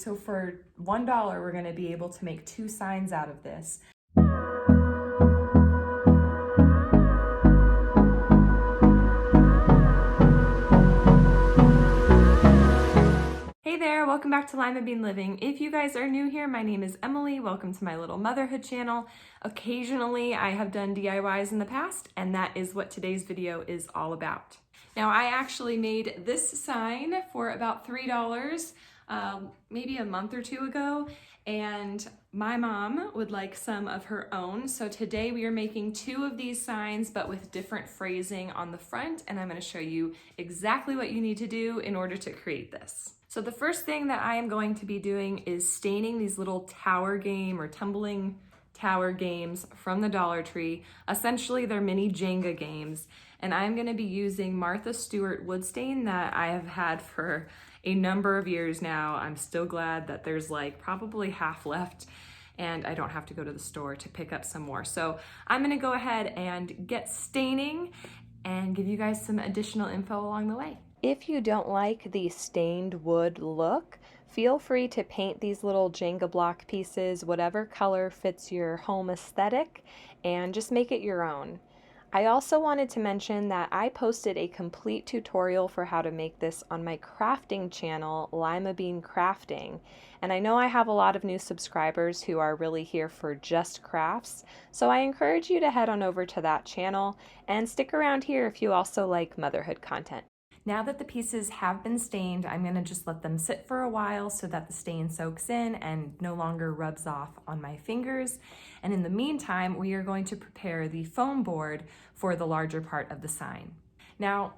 So for $1, we're going to be able to make 2 signs out of this. Hey there, welcome back to Limabean Living. If you guys are new here, my name is Emily. Welcome to my little motherhood channel. Occasionally, I have done DIYs in the past, and that is what today's video is all about. Now, I actually made this sign for about $3, maybe a month or two ago, and my mom would like some of her own. So today we are making 2 of these signs, but with different phrasing on the front, and I'm going to show you exactly what you need to do in order to create this. So the first thing that I am going to be doing is staining these little tower game or tumbling tower games from the Dollar Tree. Essentially, they're mini Jenga games, and I'm going to be using Martha Stewart wood stain that I have had for a number of years now. I'm still glad that there's like probably half left and I don't have to go to the store to pick up some more. So I'm going to go ahead and get staining and give you guys some additional info along the way. If you don't like the stained wood look, feel free to paint these little Jenga block pieces whatever color fits your home aesthetic and just make it your own. I also wanted to mention that I posted a complete tutorial for how to make this on my crafting channel, Limabean Crafting. And I know I have a lot of new subscribers who are really here for just crafts, so I encourage you to head on over to that channel and stick around here if you also like motherhood content. Now that the pieces have been stained, I'm going to just let them sit for a while so that the stain soaks in and no longer rubs off on my fingers. And in the meantime, we are going to prepare the foam board for the larger part of the sign. Now,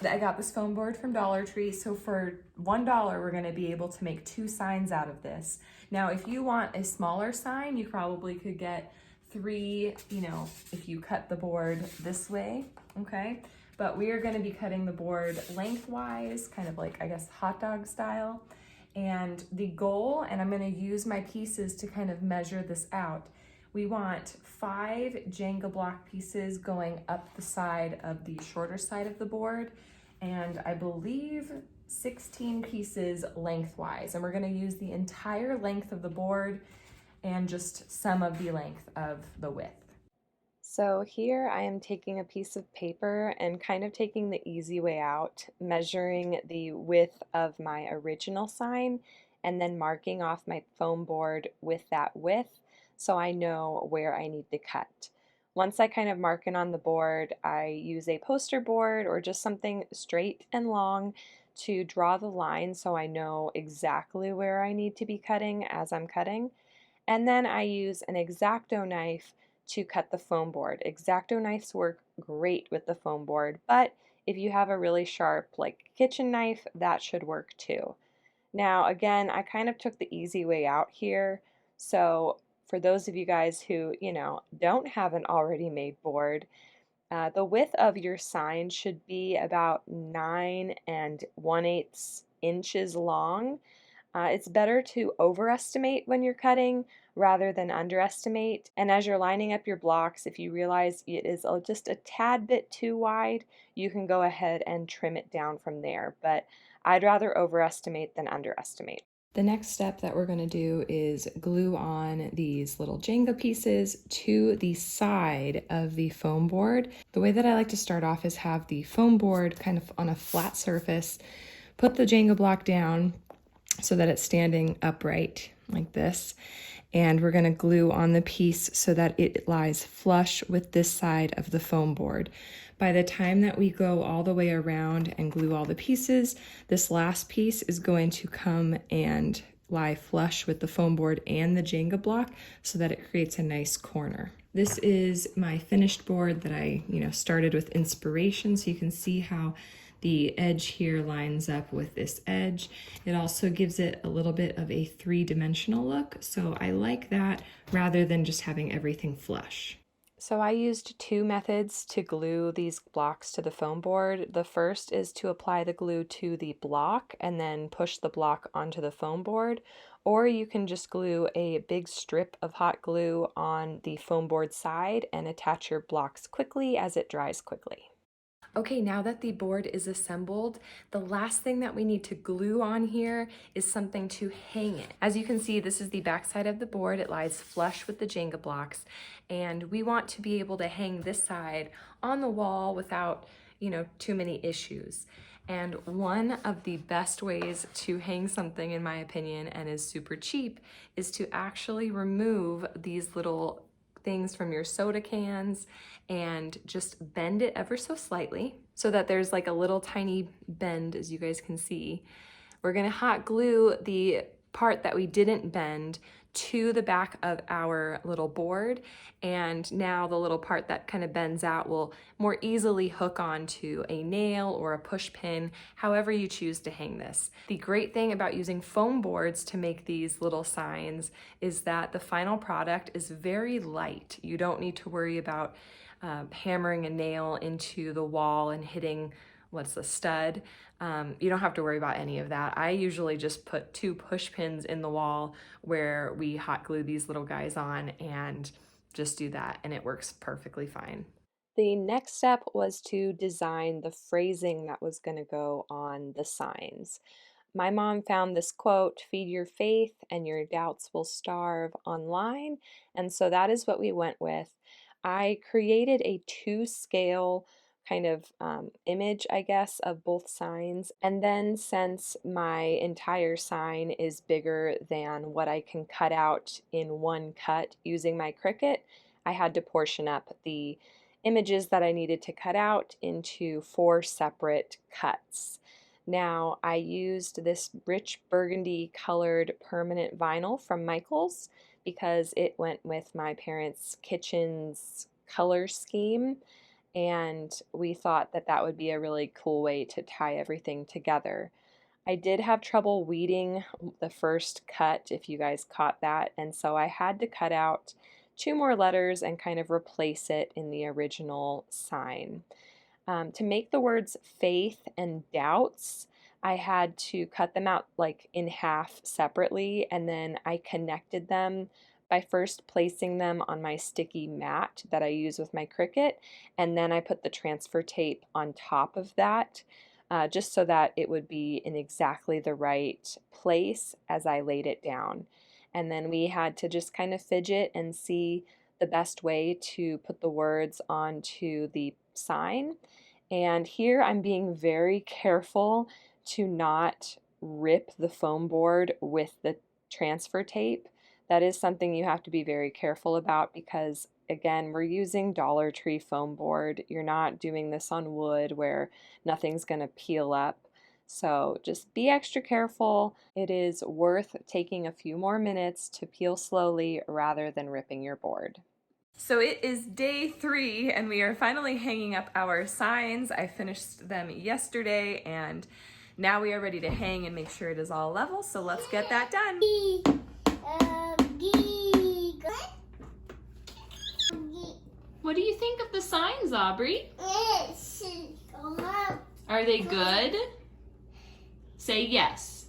I got this foam board from Dollar Tree, so for $1, we're going to be able to make 2 signs out of this. Now, if you want a smaller sign, you probably could get 3, if you cut the board this way, okay? But we are going to be cutting the board lengthwise, kind of like, I guess, hot dog style. And the goal, and I'm going to use my pieces to kind of measure this out, we want 5 Jenga block pieces going up the side of the shorter side of the board, and I believe 16 pieces lengthwise. And we're going to use the entire length of the board and just some of the length of the width. So here I am taking a piece of paper and kind of taking the easy way out, measuring the width of my original sign and then marking off my foam board with that width so I know where I need to cut. Once I kind of mark it on the board, I use a poster board or just something straight and long to draw the line so I know exactly where I need to be cutting as I'm cutting. And then I use an X-Acto knife to cut the foam board. X-Acto knives work great with the foam board, but if you have a really sharp like kitchen knife, that should work too. Now again, I kind of took the easy way out here, so for those of you guys who, don't have an already made board, the width of your sign should be about 9 1/8 inches long. It's better to overestimate when you're cutting rather than underestimate. And as you're lining up your blocks, if you realize it is just a tad bit too wide, you can go ahead and trim it down from there. But I'd rather overestimate than underestimate. The next step that we're going to do is glue on these little Jenga pieces to the side of the foam board. The way that I like to start off is have the foam board kind of on a flat surface, put the Jenga block down so that it's standing upright like this, and we're going to glue on the piece so that it lies flush with this side of the foam board. By the time that we go all the way around and glue all the pieces, this last piece is going to come and lie flush with the foam board and the Jenga block so that it creates a nice corner. This is my finished board that I, started with inspiration, so you can see how the edge here lines up with this edge. It also gives it a little bit of a 3-dimensional look, so I like that rather than just having everything flush. So I used 2 methods to glue these blocks to the foam board. The first is to apply the glue to the block and then push the block onto the foam board, or you can just glue a big strip of hot glue on the foam board side and attach your blocks quickly as it dries quickly. Okay, now that the board is assembled, the last thing that we need to glue on here is something to hang it. As you can see, this is the back side of the board. It lies flush with the Jenga blocks, and we want to be able to hang this side on the wall without, too many issues. And one of the best ways to hang something, in my opinion, and is super cheap, is to actually remove these little things from your soda cans and just bend it ever so slightly so that there's like a little tiny bend, as you guys can see. We're gonna hot glue the part that we didn't bend to the back of our little board, and now the little part that kind of bends out will more easily hook onto a nail or a push pin, however you choose to hang this. The great thing about using foam boards to make these little signs is that the final product is very light. You don't need to worry about hammering a nail into the wall and hitting what's a stud. You don't have to worry about any of that. I usually just put 2 push pins in the wall where we hot glue these little guys on and just do that, and it works perfectly fine. The next step was to design the phrasing that was going to go on the signs. My mom found this quote, "Feed your faith and your doubts will starve," online, and so that is what we went with. I created a 2-scale kind of image, I guess, of both signs, and then since my entire sign is bigger than what I can cut out in one cut using my Cricut, I had to portion up the images that I needed to cut out into 4 separate cuts. Now, I used this rich burgundy colored permanent vinyl from Michaels because it went with my parents' kitchen's color scheme, and we thought that that would be a really cool way to tie everything together. I did have trouble weeding the first cut, if you guys caught that, and so I had to cut out 2 more letters and kind of replace it in the original sign. To make the words faith and doubts, I had to cut them out like in half separately, and then I connected them by first placing them on my sticky mat that I use with my Cricut, and then I put the transfer tape on top of that, just so that it would be in exactly the right place as I laid it down. And then we had to just kind of fidget and see the best way to put the words onto the sign. And here I'm being very careful to not rip the foam board with the transfer tape. That is something you have to be very careful about because, again, we're using Dollar Tree foam board. You're not doing this on wood where nothing's going to peel up. So just be extra careful. It is worth taking a few more minutes to peel slowly rather than ripping your board. So it is day 3 and we are finally hanging up our signs. I finished them yesterday and now we are ready to hang and make sure it is all level. So let's get that done. What do you think of the signs, Aubrey? Are they good? Say yes.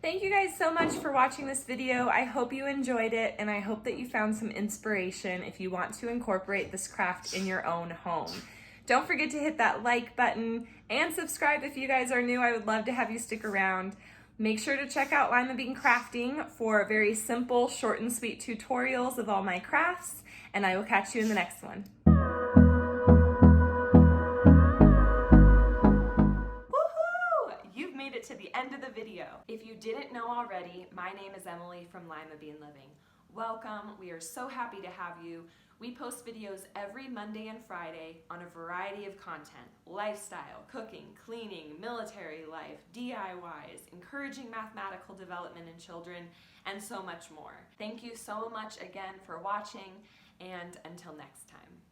Thank you guys so much for watching this video. I hope you enjoyed it and I hope that you found some inspiration if you want to incorporate this craft in your own home. Don't forget to hit that like button and subscribe if you guys are new. I would love to have you stick around. Make sure to check out Limabean Crafting for very simple, short and sweet tutorials of all my crafts, and I will catch you in the next one. You've made it to the end of the video. If you didn't know already, my name is Emily from Limabean Living. Welcome, we are so happy to have you. We post videos every Monday and Friday on a variety of content: lifestyle, cooking, cleaning, military life, DIYs, encouraging mathematical development in children, and so much more. Thank you so much again for watching, and until next time.